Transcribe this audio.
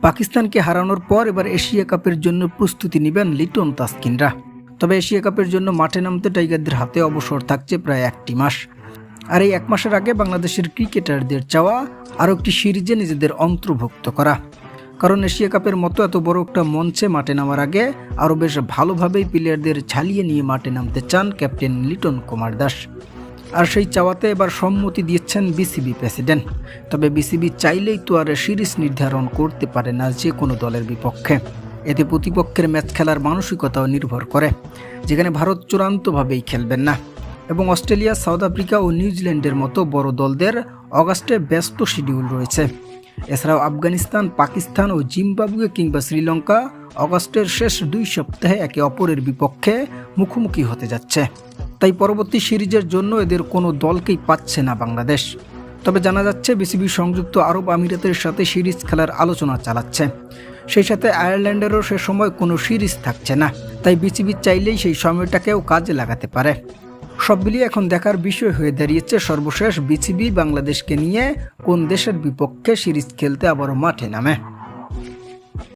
পাকিস্তানকে হারানোর পর এবার এশিয়া কাপের জন্য প্রস্তুতি নেবেন লিটন তাসকিনরা। তবে এশিয়া কাপের জন্য মাঠে নামতে টাইগারদের হাতে অবসর থাকছে প্রায় 1টি মাস। আর এই 1 মাসের আগে বাংলাদেশের ক্রিকেটারদের চাওয়া আরও একটি সিরিজে নিজেদের অন্তর্ভুক্ত করা। কারণ এশিয়া কাপের মতো এত বড় একটা মঞ্চে মাঠে নামার আগে আরও বেশ ভালোভাবেই প্লেয়ারদের ঝালিয়ে নিয়ে মাঠে নামতে চান ক্যাপ্টেন লিটন কুমার দাস। আর সেই চাওয়াতে এবার সম্মতি দিয়েছেন বিসিবি প্রেসিডেন্ট। তবে বিসিবি চাইলেই তো আর সিরিজ নির্ধারণ করতে পারে না যে কোনো দলের বিপক্ষে। এতে প্রতিপক্ষের ম্যাচ খেলার মানসিকতাও নির্ভর করে, যেখানে ভারত চূড়ান্তভাবেই খেলবেন না এবং অস্ট্রেলিয়া, সাউথ আফ্রিকা ও নিউজিল্যান্ডের মতো বড় দলদের অগাস্টে ব্যস্ত শিডিউল রয়েছে। এছাড়াও আফগানিস্তান, পাকিস্তান ও জিম্বাবুয়ে কিংবা শ্রীলঙ্কা অগাস্টের শেষ 2 সপ্তাহে একে অপরের বিপক্ষে মুখোমুখি হতে যাচ্ছে। তাই পরবর্তী সিরিজের জন্য এদের কোনো দলকেই পাচ্ছে না বাংলাদেশ। তবে জানা যাচ্ছে বিসিবি সংযুক্ত আরব আমিরাতের সাথে সিরিজ খেলার আলোচনা চালাচ্ছে। সেই সাথে আয়ারল্যান্ডেরও সে সময় কোনো সিরিজ থাকছে না, তাই বিসিবি চাইলেই সেই সময়টাকেও কাজে লাগাতে পারে। সব মিলিয়ে এখন দেখার বিষয় হয়ে দাঁড়িয়েছে সর্বশেষ বিসিবি বাংলাদেশকে নিয়ে কোন দেশের বিপক্ষে সিরিজ খেলতে আবারও মাঠে নামে।